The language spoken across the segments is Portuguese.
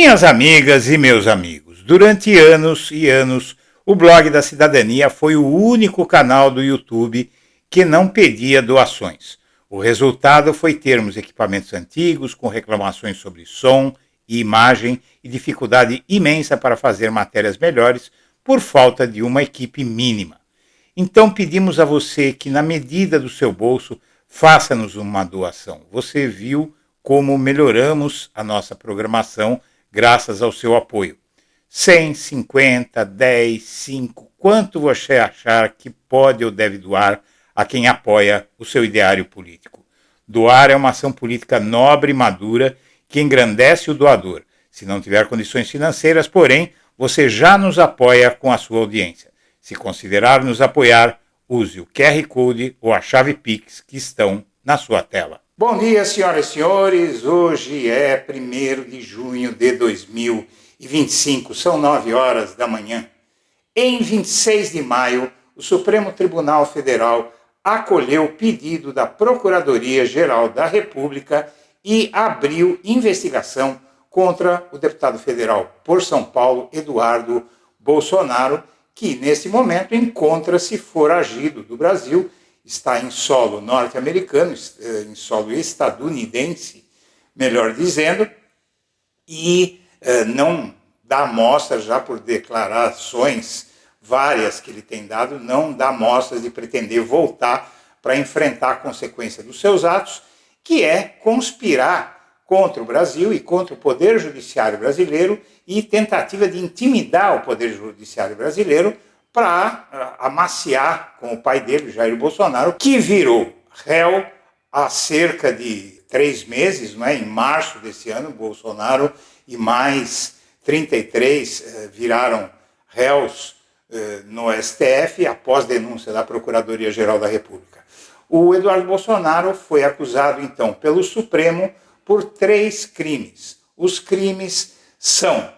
Minhas amigas e meus amigos, durante anos e anos, o Blog da Cidadania foi o único canal do YouTube que não pedia doações. O resultado foi termos equipamentos antigos, com reclamações sobre som e imagem e dificuldade imensa para fazer matérias melhores por falta de uma equipe mínima. Então pedimos a você que, na medida do seu bolso, faça-nos uma doação. Você viu como melhoramos a nossa programação graças ao seu apoio. 100, 50, 10, 5, quanto você achar que pode ou deve doar a quem apoia o seu ideário político. Doar é uma ação política nobre e madura que engrandece o doador. Se não tiver condições financeiras, porém, você já nos apoia com a sua audiência. Se considerar nos apoiar, use o QR Code ou a chave Pix que estão na sua tela. Bom dia, senhoras e senhores. Hoje é 1º de junho de 2025, são 9 horas da manhã. Em 26 de maio, o Supremo Tribunal Federal acolheu o pedido da Procuradoria-Geral da República e abriu investigação contra o deputado federal por São Paulo, Eduardo Bolsonaro, que nesse momento encontra-se foragido do Brasil, está em solo norte-americano, em solo estadunidense, melhor dizendo, e não dá mostras, já por declarações várias que ele tem dado, não dá mostras de pretender voltar para enfrentar a consequência dos seus atos, que é conspirar contra o Brasil e contra o Poder Judiciário brasileiro e tentativa de intimidar o Poder Judiciário brasileiro para amaciar com o pai dele, Jair Bolsonaro, que virou réu há cerca de 3 meses, não é? Em março desse ano, Bolsonaro e mais 33 viraram réus no STF após denúncia da Procuradoria-Geral da República. O Eduardo Bolsonaro foi acusado, então, pelo Supremo por 3 crimes. Os crimes são,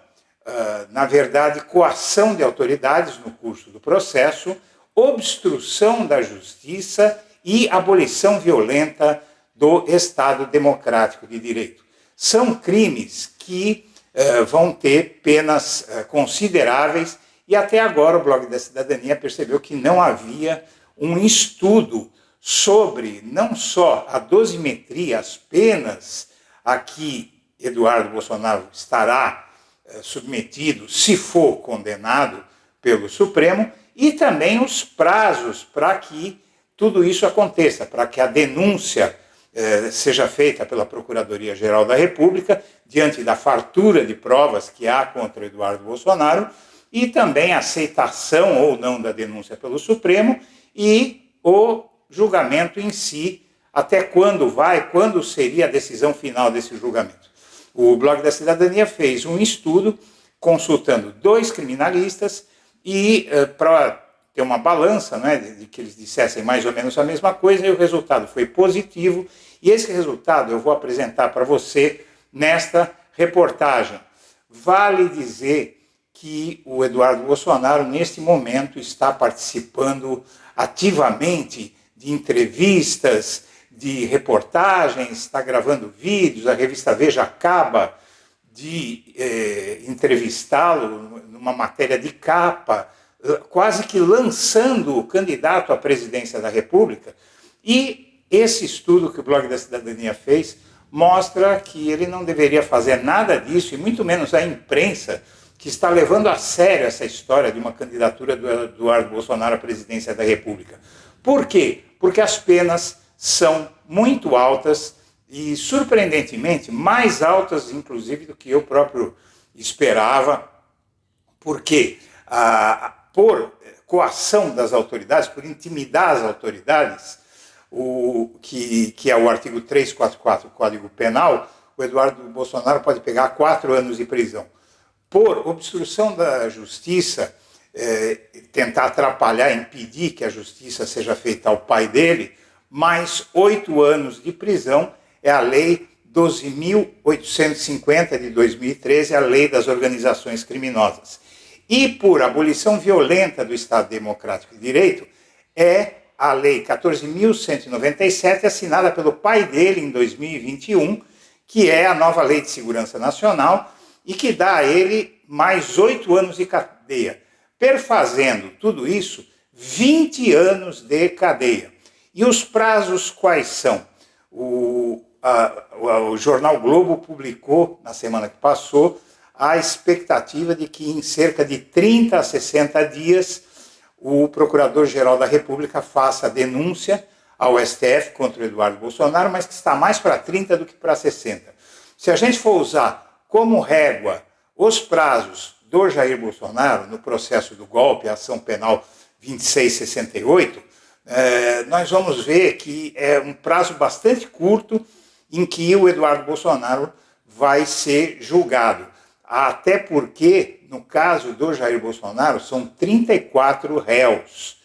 na verdade, coação de autoridades no curso do processo, obstrução da justiça e abolição violenta do Estado Democrático de Direito. São crimes que vão ter penas consideráveis e até agora o Blog da Cidadania percebeu que não havia um estudo sobre não só a dosimetria, as penas a que Eduardo Bolsonaro estará submetido, se for condenado pelo Supremo, e também os prazos para que tudo isso aconteça, para que a denúncia seja feita pela Procuradoria-Geral da República, diante da fartura de provas que há contra Eduardo Bolsonaro, e também a aceitação ou não da denúncia pelo Supremo e o julgamento em si, até quando seria a decisão final desse julgamento. O Blog da Cidadania fez um estudo consultando 2 criminalistas e para ter uma balança, né, de que eles dissessem mais ou menos a mesma coisa, e o resultado foi positivo, e esse resultado eu vou apresentar para você nesta reportagem. Vale dizer que o Eduardo Bolsonaro, neste momento, está participando ativamente de entrevistas, de reportagens, está gravando vídeos, a revista Veja acaba de entrevistá-lo numa matéria de capa, quase que lançando o candidato à presidência da República. E esse estudo que o Blog da Cidadania fez mostra que ele não deveria fazer nada disso, e muito menos a imprensa, que está levando a sério essa história de uma candidatura do Eduardo Bolsonaro à presidência da República. Por quê? Porque as penas são muito altas e, surpreendentemente, mais altas, inclusive, do que eu próprio esperava, porque por coação das autoridades, por intimidar as autoridades, que é o artigo 344 do Código Penal, o Eduardo Bolsonaro pode pegar 4 anos de prisão. Por obstrução da justiça, tentar atrapalhar, impedir que a justiça seja feita ao pai dele, mais 8 anos de prisão, é a Lei 12.850 de 2013, a Lei das Organizações Criminosas. E por abolição violenta do Estado Democrático de Direito, é a Lei 14.197, assinada pelo pai dele em 2021, que é a nova Lei de Segurança Nacional, e que dá a ele mais 8 anos de cadeia, perfazendo tudo isso 20 anos de cadeia. E os prazos quais são? O jornal Globo publicou, na semana que passou, a expectativa de que em cerca de 30 a 60 dias o Procurador-Geral da República faça a denúncia ao STF contra o Eduardo Bolsonaro, mas que está mais para 30 do que para 60. Se a gente for usar como régua os prazos do Jair Bolsonaro no processo do golpe, a ação penal 2668, nós vamos ver que é um prazo bastante curto em que o Eduardo Bolsonaro vai ser julgado. Até porque, no caso do Jair Bolsonaro, são 34 réus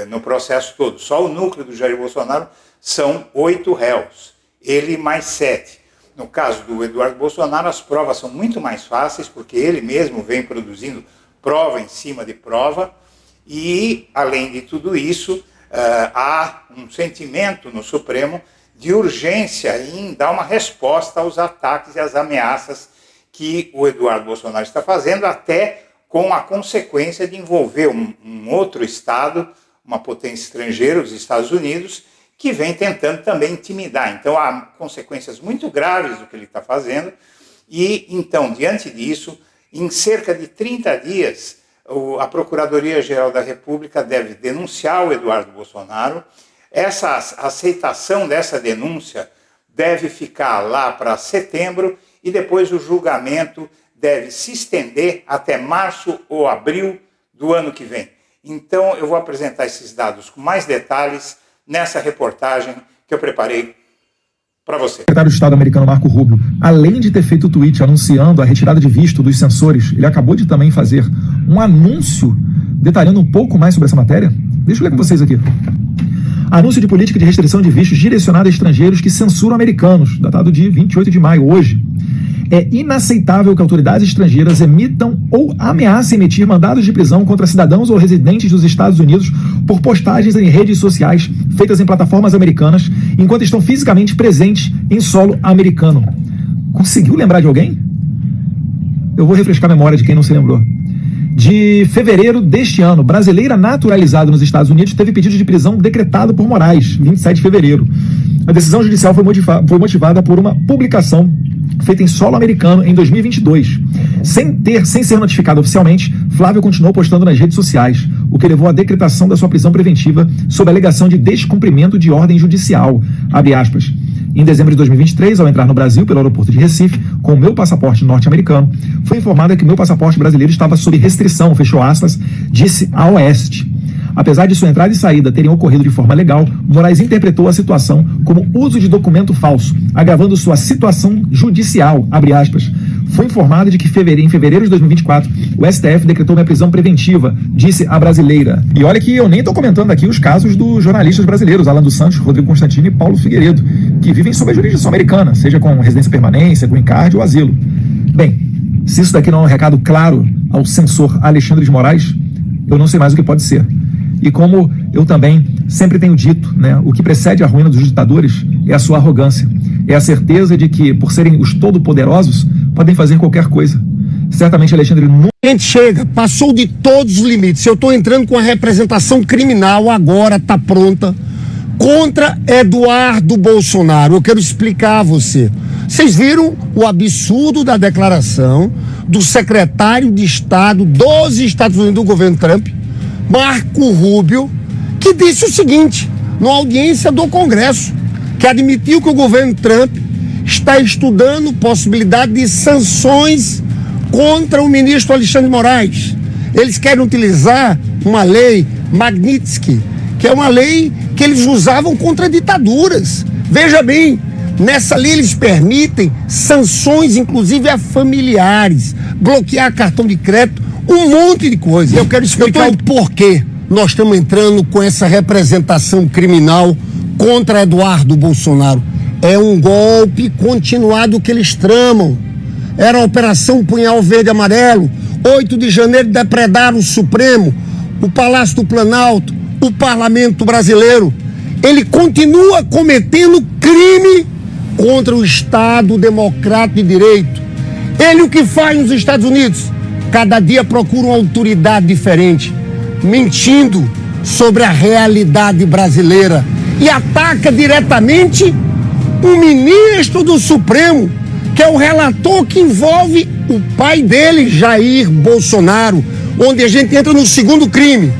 no processo todo. Só o núcleo do Jair Bolsonaro são 8 réus, ele mais 7. No caso do Eduardo Bolsonaro, as provas são muito mais fáceis, porque ele mesmo vem produzindo prova em cima de prova, e, além de tudo isso, há um sentimento no Supremo de urgência em dar uma resposta aos ataques e às ameaças que o Eduardo Bolsonaro está fazendo, até com a consequência de envolver um outro Estado, uma potência estrangeira, os Estados Unidos, que vem tentando também intimidar. Então, há consequências muito graves do que ele está fazendo, e, então, diante disso, em cerca de 30 dias, a Procuradoria-Geral da República deve denunciar o Eduardo Bolsonaro. Essa aceitação dessa denúncia deve ficar lá para setembro, e depois o julgamento deve se estender até março ou abril do ano que vem. Então, eu vou apresentar esses dados com mais detalhes nessa reportagem que eu preparei para você. O secretário de Estado americano Marco Rubio, além de ter feito o tweet anunciando a retirada de visto dos censores, ele acabou de também fazer um anúncio detalhando um pouco mais sobre essa matéria. Deixa eu ler com vocês aqui. Anúncio de política de restrição de vistos direcionada a estrangeiros que censuram americanos, datado de 28 de maio, hoje. É inaceitável que autoridades estrangeiras emitam ou ameacem emitir mandados de prisão contra cidadãos ou residentes dos Estados Unidos por postagens em redes sociais feitas em plataformas americanas, enquanto estão fisicamente presentes em solo americano. Conseguiu lembrar de alguém? Eu vou refrescar a memória de quem não se lembrou. De fevereiro deste ano, brasileira naturalizada nos Estados Unidos teve pedido de prisão decretado por Moraes, 27 de fevereiro. A decisão judicial foi motivada por uma publicação feita em solo americano em 2022. Sem ser notificado oficialmente, Flávio continuou postando nas redes sociais, o que levou à decretação da sua prisão preventiva sob a alegação de descumprimento de ordem judicial. Abre aspas. Em dezembro de 2023, ao entrar no Brasil pelo aeroporto de Recife, com o meu passaporte norte-americano, foi informada que meu passaporte brasileiro estava sob restrição, fechou aspas, disse a Oeste. Apesar de sua entrada e saída terem ocorrido de forma legal, Moraes interpretou a situação como uso de documento falso, agravando sua situação judicial, abre aspas. Foi informado de que em fevereiro de 2024, o STF decretou minha prisão preventiva, disse a brasileira. E olha que eu nem estou comentando aqui os casos dos jornalistas brasileiros, Alan dos Santos, Rodrigo Constantino e Paulo Figueiredo, que vivem sob a jurisdição americana, seja com residência permanência, green card ou asilo. Bem, se isso daqui não é um recado claro ao censor Alexandre de Moraes, eu não sei mais o que pode ser. E como eu também sempre tenho dito, né, o que precede a ruína dos ditadores é a sua arrogância. É a certeza de que, por serem os todo-poderosos, podem fazer qualquer coisa. Certamente Alexandre nunca... A gente chega, passou de todos os limites. Eu estou entrando com a representação criminal, agora está pronta, contra Eduardo Bolsonaro. Eu quero explicar a você. Vocês viram o absurdo da declaração do secretário de Estado dos Estados Unidos do governo Trump, Marco Rubio, que disse o seguinte, numa audiência do Congresso, que admitiu que o governo Trump está estudando possibilidade de sanções contra o ministro Alexandre de Moraes. Eles querem utilizar uma lei Magnitsky, que é uma lei que eles usavam contra ditaduras. Veja bem, nessa lei eles permitem sanções, inclusive a familiares, bloquear cartão de crédito, um monte de coisa. Eu quero explicar o porquê nós estamos entrando com essa representação criminal contra Eduardo Bolsonaro. É um golpe continuado que eles tramam. Era a Operação Punhal Verde e Amarelo. 8 de janeiro depredaram o Supremo, o Palácio do Planalto, o Parlamento brasileiro. Ele continua cometendo crime contra o Estado Democrático de Direito. Ele o que faz nos Estados Unidos? Cada dia procura uma autoridade diferente, mentindo sobre a realidade brasileira e ataca diretamente o ministro do Supremo, que é o relator que envolve o pai dele, Jair Bolsonaro, onde a gente entra no segundo crime,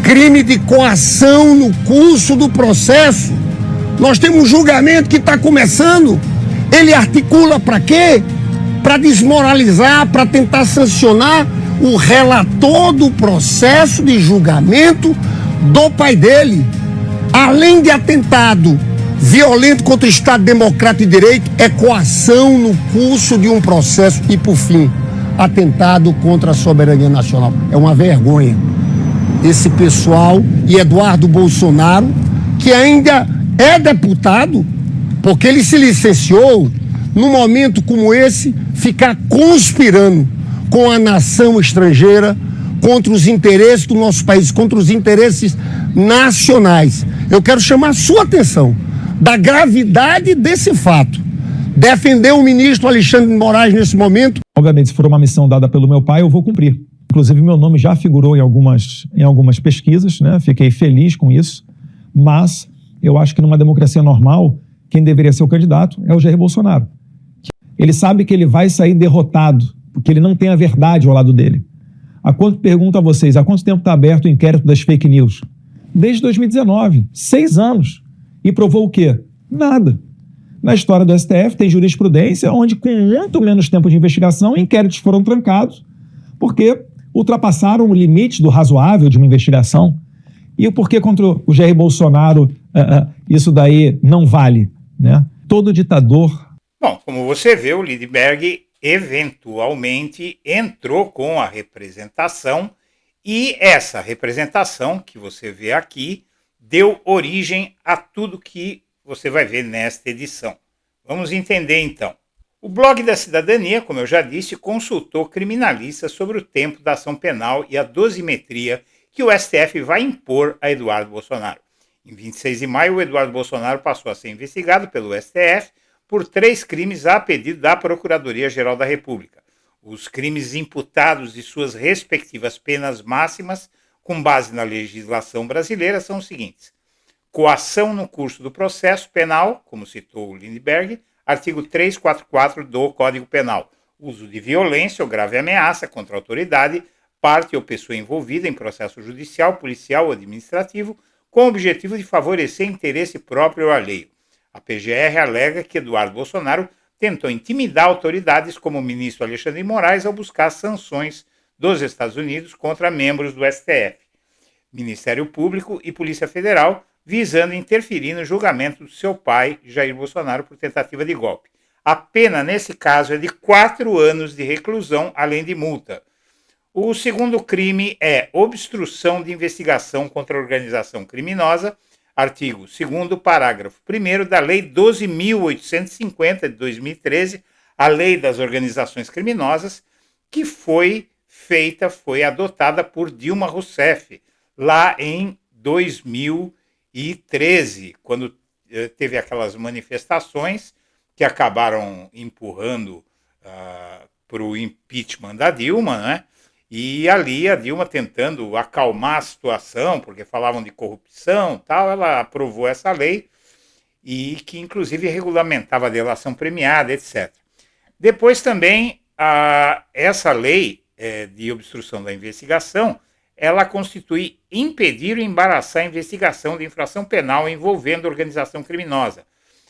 crime de coação no curso do processo. Nós temos um julgamento que está começando. Ele articula para quê? Para desmoralizar, para tentar sancionar o relator do processo de julgamento do pai dele. Além de atentado violento contra o Estado Democrático de Direito, é coação no curso de um processo e, por fim, atentado contra a soberania nacional. É uma vergonha. Esse pessoal e Eduardo Bolsonaro, que ainda é deputado, porque ele se licenciou, num momento como esse, ficar conspirando com a nação estrangeira contra os interesses do nosso país, contra os interesses nacionais. Eu quero chamar a sua atenção da gravidade desse fato. Defender o ministro Alexandre de Moraes nesse momento. Obviamente, se for uma missão dada pelo meu pai, eu vou cumprir. Inclusive, meu nome já figurou em algumas pesquisas, né? Fiquei feliz com isso, mas eu acho que numa democracia normal, quem deveria ser o candidato é o Jair Bolsonaro. Ele sabe que ele vai sair derrotado, porque ele não tem a verdade ao lado dele. Pergunto a vocês, há quanto tempo está aberto o inquérito das fake news? Desde 2019, 6 anos. E provou o quê? Nada. Na história do STF tem jurisprudência onde, com muito menos tempo de investigação, inquéritos foram trancados porque ultrapassaram o limite do razoável de uma investigação. E por que contra o Jair Bolsonaro isso daí não vale, né? Todo ditador... Bom, como você vê, o Lindbergh eventualmente entrou com a representação e essa representação que você vê aqui deu origem a tudo que você vai ver nesta edição. Vamos entender então. O blog da Cidadania, como eu já disse, consultou criminalistas sobre o tempo da ação penal e a dosimetria que o STF vai impor a Eduardo Bolsonaro. Em 26 de maio, o Eduardo Bolsonaro passou a ser investigado pelo STF por 3 crimes a pedido da Procuradoria-Geral da República. Os crimes imputados e suas respectivas penas máximas, com base na legislação brasileira, são os seguintes: coação no curso do processo penal, como citou o Lindbergh, artigo 344 do Código Penal, uso de violência ou grave ameaça contra a autoridade, parte ou pessoa envolvida em processo judicial, policial ou administrativo, com o objetivo de favorecer interesse próprio ou alheio. A PGR alega que Eduardo Bolsonaro tentou intimidar autoridades como o ministro Alexandre de Moraes ao buscar sanções dos Estados Unidos contra membros do STF, Ministério Público e Polícia Federal, visando interferir no julgamento do seu pai, Jair Bolsonaro, por tentativa de golpe. A pena, nesse caso, é de 4 anos de reclusão, além de multa. O segundo crime é obstrução de investigação contra a organização criminosa, artigo 2º, parágrafo 1º da Lei 12.850 de 2013, a Lei das Organizações Criminosas, que foi adotada por Dilma Rousseff, lá em 2013, quando teve aquelas manifestações que acabaram empurrando para o impeachment da Dilma, né? E ali a Dilma tentando acalmar a situação, porque falavam de corrupção e tal, ela aprovou essa lei, e que inclusive regulamentava a delação premiada, etc. Depois também, essa lei de obstrução da investigação, ela constitui impedir ou embaraçar a investigação de infração penal envolvendo organização criminosa.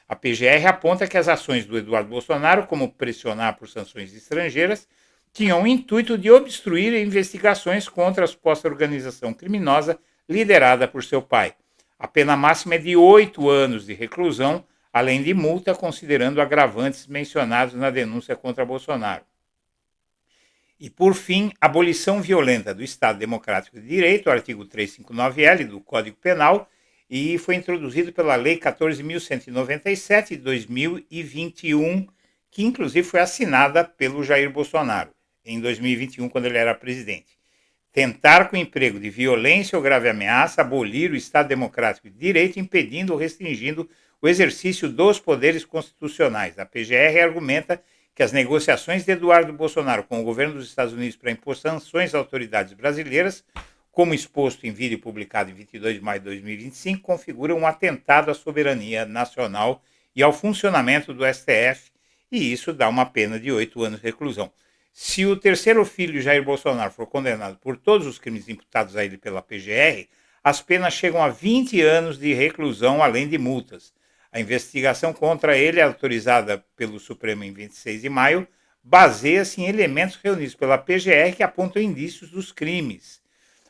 A PGR aponta que as ações do Eduardo Bolsonaro, como pressionar por sanções estrangeiras, tinham o intuito de obstruir investigações contra a suposta organização criminosa liderada por seu pai. A pena máxima é de 8 anos de reclusão, além de multa, considerando agravantes mencionados na denúncia contra Bolsonaro. E, por fim, abolição violenta do Estado Democrático de Direito, artigo 359-L do Código Penal, e foi introduzido pela Lei 14.197 de 2021, que inclusive foi assinada pelo Jair Bolsonaro em 2021, quando ele era presidente. Tentar com emprego de violência ou grave ameaça abolir o Estado Democrático de Direito, impedindo ou restringindo o exercício dos poderes constitucionais. A PGR argumenta que as negociações de Eduardo Bolsonaro com o governo dos Estados Unidos para impor sanções às autoridades brasileiras, como exposto em vídeo publicado em 22 de maio de 2025, configuram um atentado à soberania nacional e ao funcionamento do STF, e isso dá uma pena de 8 anos de reclusão. Se o terceiro filho, Jair Bolsonaro, for condenado por todos os crimes imputados a ele pela PGR, as penas chegam a 20 anos de reclusão, além de multas. A investigação contra ele, autorizada pelo Supremo em 26 de maio, baseia-se em elementos reunidos pela PGR que apontam indícios dos crimes.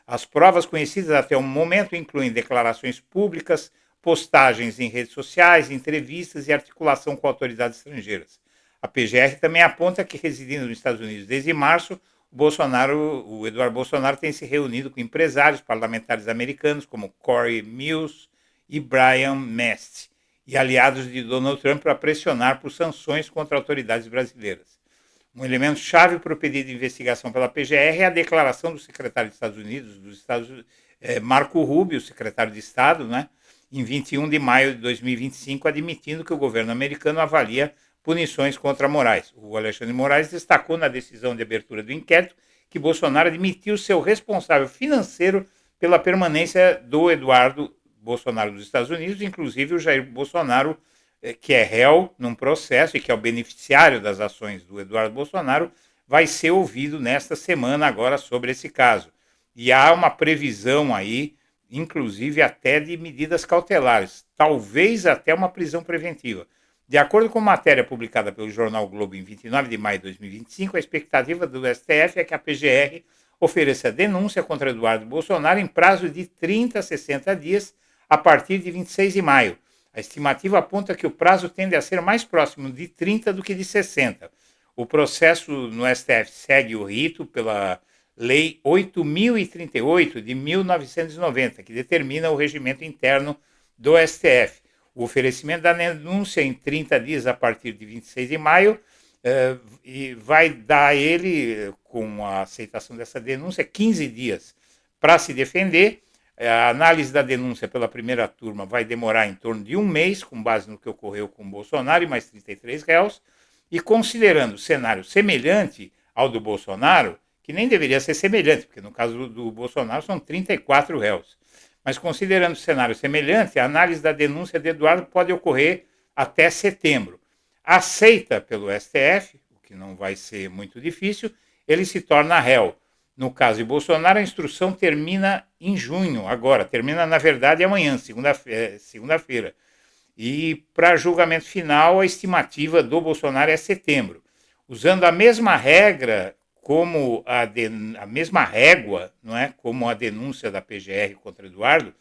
As provas conhecidas até o momento incluem declarações públicas, postagens em redes sociais, entrevistas e articulação com autoridades estrangeiras. A PGR também aponta que, residindo nos Estados Unidos desde março, o Eduardo Bolsonaro tem se reunido com empresários parlamentares americanos como Corey Mills e Brian Mast, e aliados de Donald Trump para pressionar por sanções contra autoridades brasileiras. Um elemento chave para o pedido de investigação pela PGR é a declaração do secretário de Estados Unidos, Marco Rubio, secretário de Estado, né, em 21 de maio de 2025, admitindo que o governo americano avalia punições contra Moraes. O Alexandre Moraes destacou na decisão de abertura do inquérito que Bolsonaro admitiu ser o responsável financeiro pela permanência do Eduardo Bolsonaro nos Estados Unidos, inclusive o Jair Bolsonaro, que é réu num processo e que é o beneficiário das ações do Eduardo Bolsonaro, vai ser ouvido nesta semana agora sobre esse caso. E há uma previsão aí, inclusive até de medidas cautelares, talvez até uma prisão preventiva. De acordo com matéria publicada pelo jornal o Globo em 29 de maio de 2025, a expectativa do STF é que a PGR ofereça denúncia contra Eduardo Bolsonaro em prazo de 30 a 60 dias a partir de 26 de maio. A estimativa aponta que o prazo tende a ser mais próximo de 30 do que de 60. O processo no STF segue o rito pela Lei 8.038 de 1990, que determina o regimento interno do STF. O oferecimento da denúncia em 30 dias a partir de 26 de maio e vai dar a ele, com a aceitação dessa denúncia, 15 dias para se defender. A análise da denúncia pela primeira turma vai demorar em torno de um mês, com base no que ocorreu com Bolsonaro e mais 33 réus, e considerando cenário semelhante ao do Bolsonaro, que nem deveria ser semelhante, porque no caso do Bolsonaro são 34 réus. Mas considerando cenário semelhante, a análise da denúncia de Eduardo pode ocorrer até setembro. Aceita pelo STF, o que não vai ser muito difícil, ele se torna réu. No caso de Bolsonaro, a instrução termina em junho, agora. Termina, na verdade, amanhã, segunda-feira. E para julgamento final, a estimativa do Bolsonaro é setembro. Usando a mesma regra, como a mesma régua, não é? Como a denúncia da PGR contra Eduardo,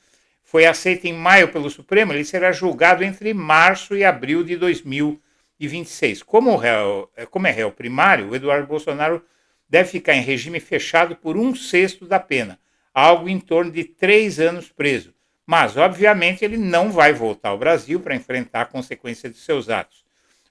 foi aceita em maio pelo Supremo, ele será julgado entre março e abril de 2026. Como é réu primário, o Eduardo Bolsonaro deve ficar em regime fechado por 1/6 da pena, algo em torno de 3 anos preso. Mas, obviamente, ele não vai voltar ao Brasil para enfrentar a consequência de seus atos.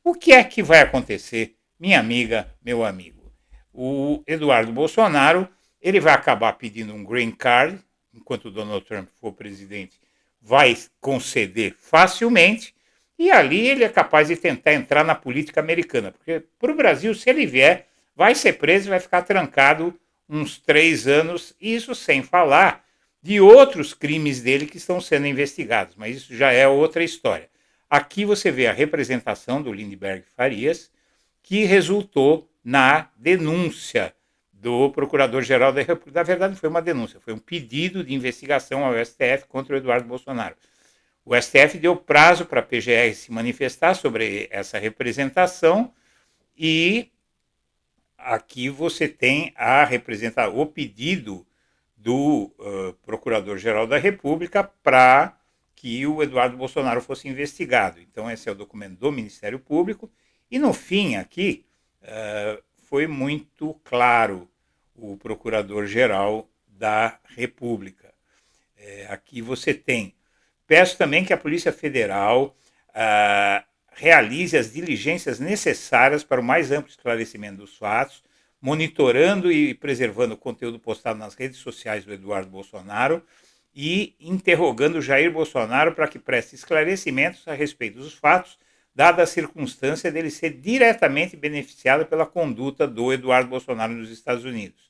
O que é que vai acontecer, minha amiga, meu amigo? O Eduardo Bolsonaro, ele vai acabar pedindo um green card, enquanto o Donald Trump for presidente, vai conceder facilmente, e ali ele é capaz de tentar entrar na política americana, porque para o Brasil, se ele vier, vai ser preso e vai ficar trancado uns 3 anos, isso sem falar de outros crimes dele que estão sendo investigados, mas isso já é outra história. Aqui você vê a representação do Lindenberg Farias, que resultou na denúncia do Procurador-Geral da República. Na verdade, não foi uma denúncia, foi um pedido de investigação ao STF contra o Eduardo Bolsonaro. O STF deu prazo para a PGR se manifestar sobre essa representação e aqui você tem o pedido do Procurador-Geral da República para que o Eduardo Bolsonaro fosse investigado. Então, esse é o documento do Ministério Público. E, no fim, aqui, foi muito claro o Procurador-Geral da República. Aqui você tem. Peço também que a Polícia Federal realize as diligências necessárias para o mais amplo esclarecimento dos fatos, monitorando e preservando o conteúdo postado nas redes sociais do Eduardo Bolsonaro e interrogando Jair Bolsonaro para que preste esclarecimentos a respeito dos fatos, dada a circunstância dele ser diretamente beneficiado pela conduta do Eduardo Bolsonaro nos Estados Unidos.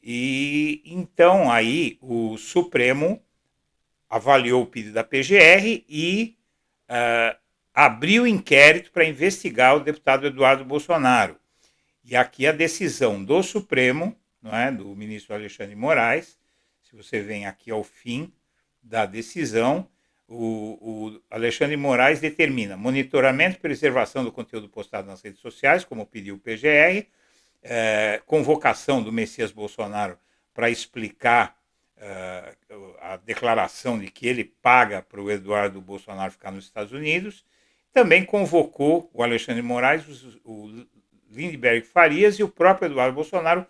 E então aí o Supremo avaliou o pedido da PGR e abriu inquérito para investigar o deputado Eduardo Bolsonaro. E aqui a decisão do Supremo, não é, do ministro Alexandre de Moraes, se você vem aqui ao fim da decisão, o Alexandre de Moraes determina monitoramento e preservação do conteúdo postado nas redes sociais, como pediu o PGR, convocação do Messias Bolsonaro para explicar a declaração de que ele paga para o Eduardo Bolsonaro ficar nos Estados Unidos. Também convocou o Alexandre de Moraes, o Lindenberg Farias e o próprio Eduardo Bolsonaro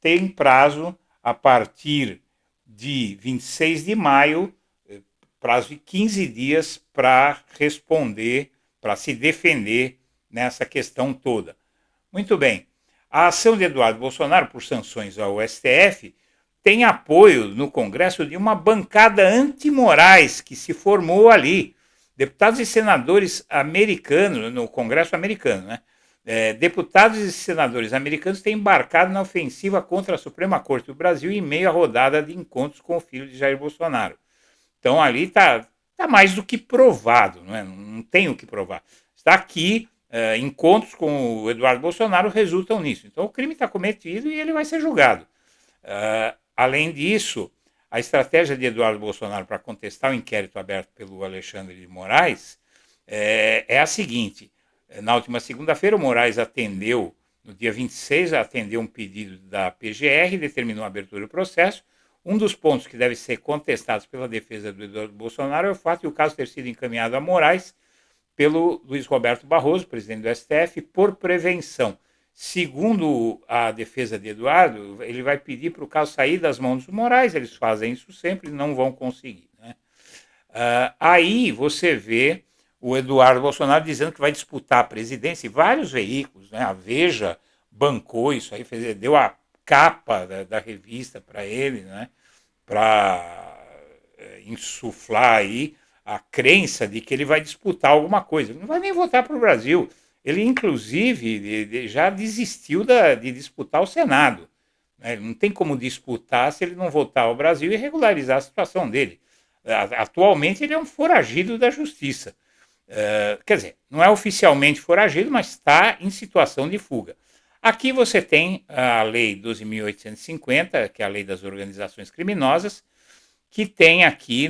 tem prazo a partir de 26 de maio, prazo de 15 dias para responder, para se defender nessa questão toda. Muito bem. A ação de Eduardo Bolsonaro por sanções ao STF tem apoio no Congresso de uma bancada anti-Moraes que se formou ali. Deputados e senadores americanos, no Congresso americano, né? Deputados e senadores americanos têm embarcado na ofensiva contra a Suprema Corte do Brasil em meio à rodada de encontros com o filho de Jair Bolsonaro. Então ali está mais do que provado, não tem o que provar. Está aqui, encontros com o Eduardo Bolsonaro resultam nisso. Então o crime está cometido e ele vai ser julgado. Além disso, a estratégia de Eduardo Bolsonaro para contestar o inquérito aberto pelo Alexandre de Moraes é a seguinte. Na última segunda-feira, o Moraes atendeu, no dia 26, atendeu um pedido da PGR, determinou a abertura do processo. Um dos pontos que deve ser contestados pela defesa do Eduardo Bolsonaro é o fato de o caso ter sido encaminhado a Moraes pelo Luiz Roberto Barroso, presidente do STF, por prevenção. Segundo a defesa de Eduardo, ele vai pedir para o caso sair das mãos dos Moraes, eles fazem isso sempre e não vão conseguir, né? Aí você vê o Eduardo Bolsonaro dizendo que vai disputar a presidência e vários veículos, né? A Veja bancou isso aí, deu a capa da revista para ele, né? Para insuflar aí a crença de que ele vai disputar alguma coisa. Ele não vai nem votar para o Brasil. Ele, inclusive, já desistiu de disputar o Senado, né? Ele não tem como disputar se ele não voltar ao Brasil e regularizar a situação dele. Atualmente, ele é um foragido da justiça. Quer dizer, não é oficialmente foragido, mas está em situação de fuga. Aqui você tem a Lei 12.850, que é a Lei das Organizações Criminosas, que tem aqui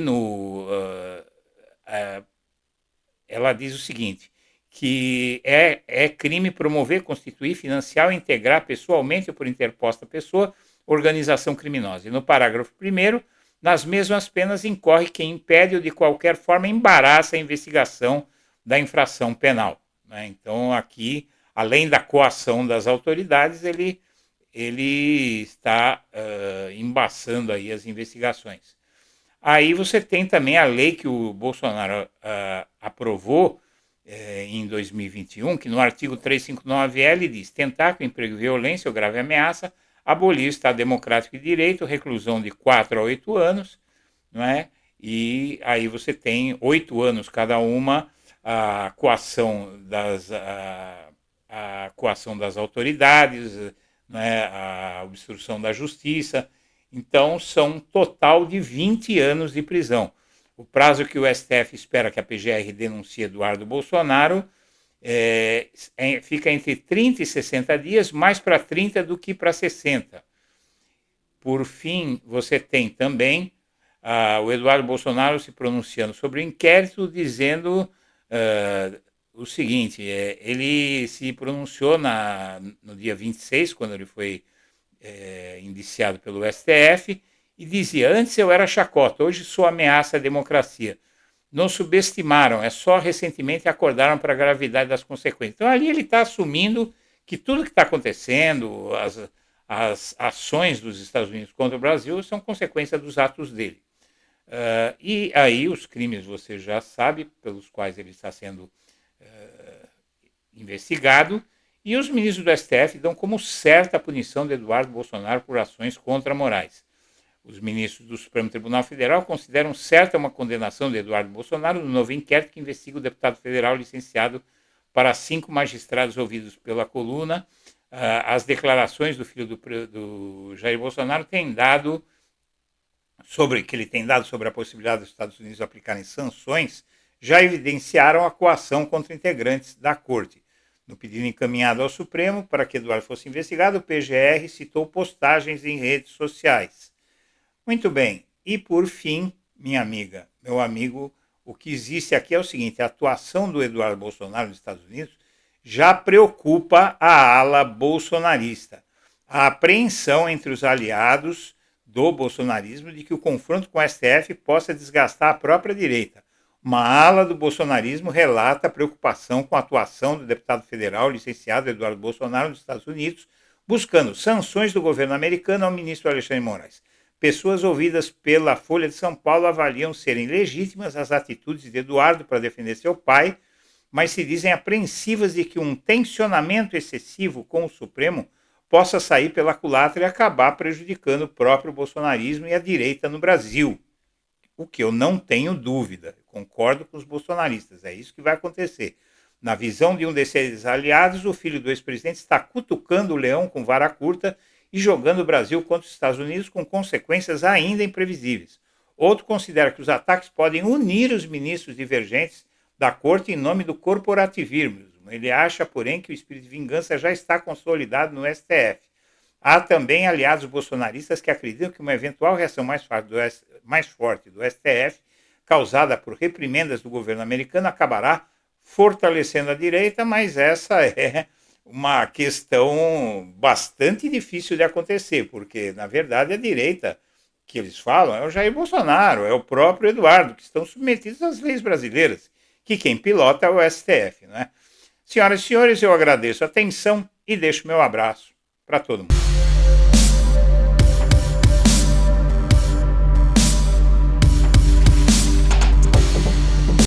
ela diz o seguinte, que é crime promover, constituir, financiar ou integrar pessoalmente ou por interposta pessoa organização criminosa. E no parágrafo 1º, nas mesmas penas incorre quem impede ou de qualquer forma embaraça a investigação da infração penal, né? Então aqui, além da coação das autoridades, ele está embaçando aí as investigações. Aí você tem também a lei que o Bolsonaro aprovou em 2021, que no artigo 359L diz: tentar com emprego, violência ou grave ameaça, abolir o Estado Democrático de Direito, reclusão de 4 a 8 anos, não é? E aí você tem 8 anos cada uma, a coação das autoridades, né, a obstrução da justiça. Então, são um total de 20 anos de prisão. O prazo que o STF espera que a PGR denuncie Eduardo Bolsonaro fica entre 30 e 60 dias, mais para 30 do que para 60. Por fim, você tem também o Eduardo Bolsonaro se pronunciando sobre o inquérito, dizendo o seguinte, ele se pronunciou no dia 26, quando ele foi indiciado pelo STF, e dizia: antes eu era chacota, hoje sou ameaça à democracia. Não subestimaram, só recentemente acordaram para a gravidade das consequências. Então ali ele está assumindo que tudo que está acontecendo, as ações dos Estados Unidos contra o Brasil, são consequência dos atos dele. E aí os crimes, você já sabe, pelos quais ele está sendo investigado, e os ministros do STF dão como certa a punição de Eduardo Bolsonaro por ações contra Moraes. Os ministros do Supremo Tribunal Federal consideram certa uma condenação de Eduardo Bolsonaro no novo inquérito que investiga o deputado federal licenciado para 5 magistrados ouvidos pela coluna. As declarações do filho do Jair Bolsonaro que ele tem dado sobre a possibilidade dos Estados Unidos aplicarem sanções já evidenciaram a coação contra integrantes da corte. No pedido encaminhado ao Supremo para que Eduardo fosse investigado, o PGR citou postagens em redes sociais. Muito bem. E por fim, minha amiga, meu amigo, o que existe aqui é o seguinte: a atuação do Eduardo Bolsonaro nos Estados Unidos já preocupa a ala bolsonarista. A apreensão entre os aliados do bolsonarismo de que o confronto com o STF possa desgastar a própria direita. Uma ala do bolsonarismo relata a preocupação com a atuação do deputado federal licenciado Eduardo Bolsonaro nos Estados Unidos, buscando sanções do governo americano ao ministro Alexandre de Moraes. Pessoas ouvidas pela Folha de São Paulo avaliam serem legítimas as atitudes de Eduardo para defender seu pai, mas se dizem apreensivas de que um tensionamento excessivo com o Supremo possa sair pela culatra e acabar prejudicando o próprio bolsonarismo e a direita no Brasil. O que eu não tenho dúvida, concordo com os bolsonaristas, é isso que vai acontecer. Na visão de um desses aliados, o filho do ex-presidente está cutucando o leão com vara curta e jogando o Brasil contra os Estados Unidos com consequências ainda imprevisíveis. Outro considera que os ataques podem unir os ministros divergentes da corte em nome do corporativismo. Ele acha, porém, que o espírito de vingança já está consolidado no STF. Há também aliados bolsonaristas que acreditam que uma eventual reação mais forte do STF, causada por reprimendas do governo americano, acabará fortalecendo a direita, mas essa é uma questão bastante difícil de acontecer, porque, na verdade, a direita que eles falam é o Jair Bolsonaro, é o próprio Eduardo, que estão submetidos às leis brasileiras, que quem pilota é o STF, né? Senhoras e senhores, eu agradeço a atenção e deixo meu abraço para todo mundo.